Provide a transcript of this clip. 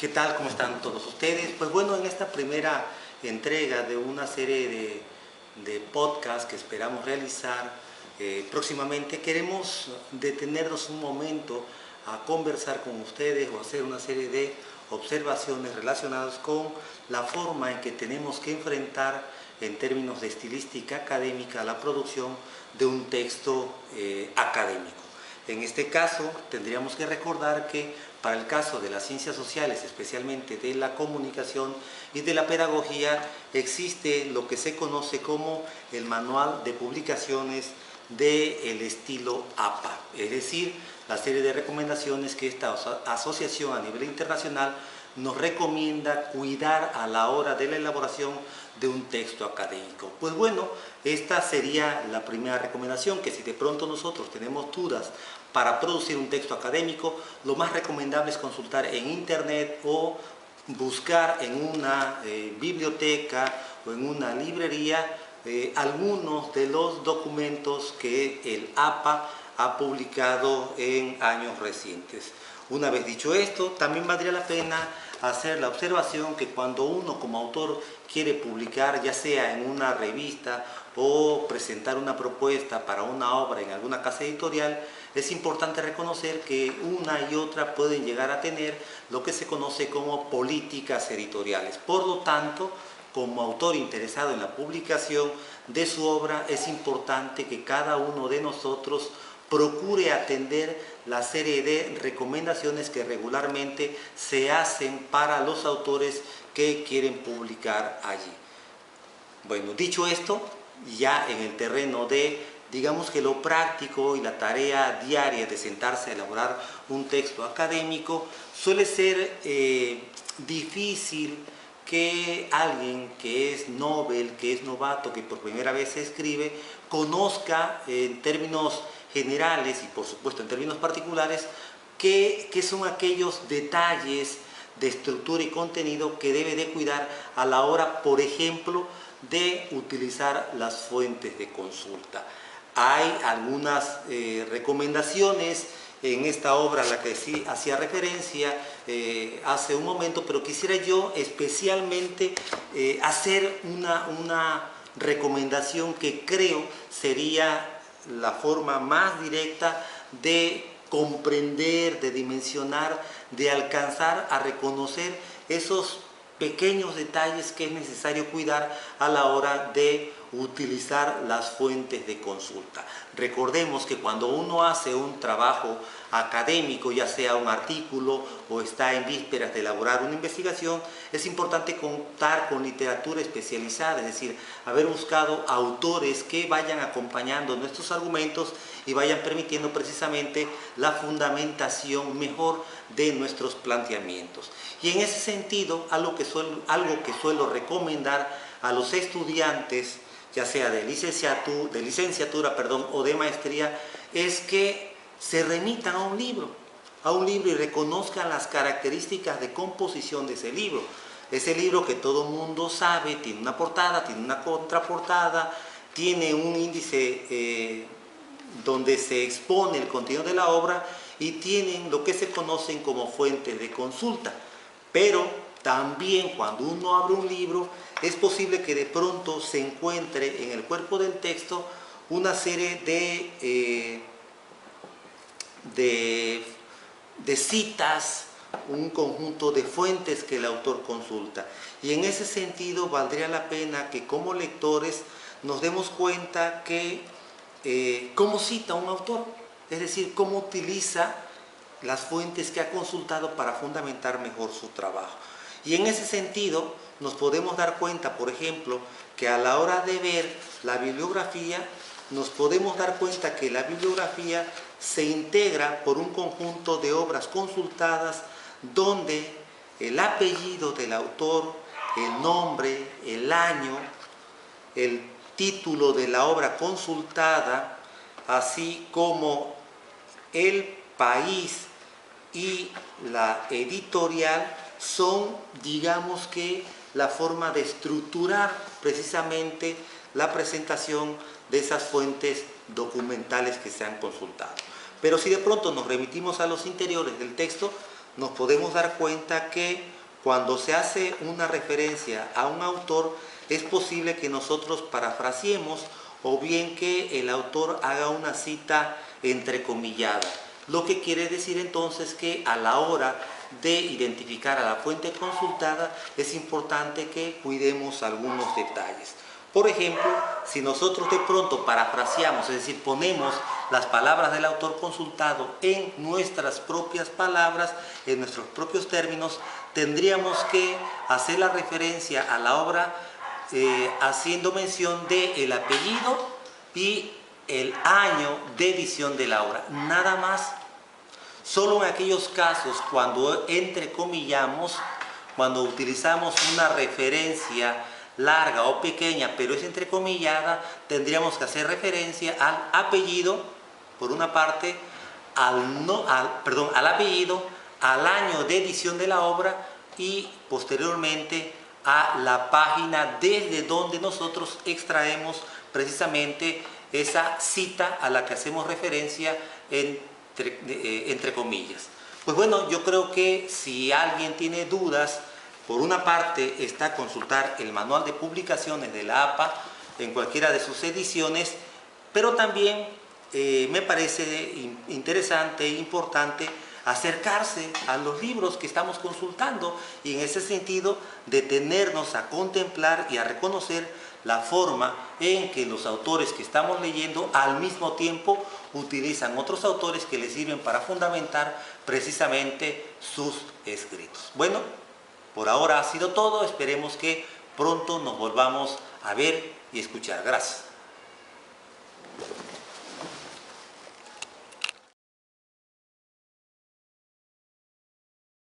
¿Qué tal? ¿Cómo están todos ustedes? Pues bueno, en esta primera entrega de una serie de podcasts que esperamos realizar próximamente, queremos detenernos un momento a conversar con ustedes o hacer una serie de observaciones relacionadas con la forma en que tenemos que enfrentar en términos de estilística académica la producción de un texto académico. En este caso, tendríamos que recordar que para el caso de las ciencias sociales, especialmente de la comunicación y de la pedagogía, existe lo que se conoce como el Manual de Publicaciones del estilo APA, es decir, la serie de recomendaciones que esta asociación a nivel internacional nos recomienda cuidar a la hora de la elaboración de un texto académico. Pues bueno, esta sería la primera recomendación, que si de pronto nosotros tenemos dudas para producir un texto académico, lo más recomendable es consultar en internet o buscar en una biblioteca o en una librería algunos de los documentos que el APA ha publicado en años recientes. Una vez dicho esto, también valdría la pena hacer la observación que cuando uno como autor quiere publicar, ya sea en una revista o presentar una propuesta para una obra en alguna casa editorial, es importante reconocer que una y otra pueden llegar a tener lo que se conoce como políticas editoriales. Por lo tanto, como autor interesado en la publicación de su obra, es importante que cada uno de nosotros procure atender la serie de recomendaciones que regularmente se hacen para los autores que quieren publicar allí. Bueno, dicho esto, ya en el terreno de, digamos que lo práctico y la tarea diaria de sentarse a elaborar un texto académico, suele ser difícil que alguien que es novel, que es novato, que por primera vez se escribe, conozca en términos generales y por supuesto en términos particulares qué son aquellos detalles de estructura y contenido que debe de cuidar a la hora, por ejemplo, de utilizar las fuentes de consulta. Hay algunas recomendaciones en esta obra a la que sí hacía referencia hace un momento, pero quisiera yo especialmente hacer una recomendación que creo sería la forma más directa de comprender, de dimensionar, de alcanzar a reconocer esos pequeños detalles que es necesario cuidar a la hora de utilizar las fuentes de consulta. Recordemos que cuando uno hace un trabajo académico, ya sea un artículo o está en vísperas de elaborar una investigación, es importante contar con literatura especializada, es decir, haber buscado autores que vayan acompañando nuestros argumentos y vayan permitiendo precisamente la fundamentación mejor de nuestros planteamientos. Y en ese sentido, algo que suelo recomendar a los estudiantes, ya sea de licenciatura o de maestría, es que se remitan a un libro y reconozcan las características de composición de ese libro. Ese libro que todo mundo sabe, tiene una portada, tiene una contraportada, tiene un índice donde se expone el contenido de la obra y tienen lo que se conocen como fuentes de consulta. Pero también cuando uno abre un libro, es posible que de pronto se encuentre en el cuerpo del texto una serie de citas, un conjunto de fuentes que el autor consulta. Y en ese sentido valdría la pena que como lectores nos demos cuenta que cómo cita un autor, es decir, cómo utiliza las fuentes que ha consultado para fundamentar mejor su trabajo. Y en ese sentido nos podemos dar cuenta, por ejemplo, que a la hora de ver la bibliografía, nos podemos dar cuenta que la bibliografía se integra por un conjunto de obras consultadas donde el apellido del autor, el nombre, el año, el título de la obra consultada, así como el país y la editorial son, digamos que, la forma de estructurar precisamente la presentación de esas fuentes documentales que se han consultado. Pero si de pronto nos remitimos a los interiores del texto, nos podemos dar cuenta que cuando se hace una referencia a un autor, es posible que nosotros parafraseemos o bien que el autor haga una cita entrecomillada. Lo que quiere decir entonces que a la hora de identificar a la fuente consultada es importante que cuidemos algunos detalles. Por ejemplo, si nosotros de pronto parafraseamos, es decir, ponemos las palabras del autor consultado en nuestras propias palabras, en nuestros propios términos, tendríamos que hacer la referencia a la obra haciendo mención del apellido y el año de edición de la obra, nada más. Solo en aquellos casos cuando entrecomillamos, cuando utilizamos una referencia larga o pequeña, pero es entrecomillada, tendríamos que hacer referencia al apellido, por una parte, al apellido, al año de edición de la obra y posteriormente a la página desde donde nosotros extraemos precisamente esa cita a la que hacemos referencia entre comillas. Pues bueno, yo creo que si alguien tiene dudas, por una parte está consultar el manual de publicaciones de la APA en cualquiera de sus ediciones, pero también me parece interesante e importante acercarse a los libros que estamos consultando y en ese sentido detenernos a contemplar y a reconocer la forma en que los autores que estamos leyendo al mismo tiempo utilizan otros autores que les sirven para fundamentar precisamente sus escritos. Bueno, por ahora ha sido todo, esperemos que pronto nos volvamos a ver y escuchar. Gracias.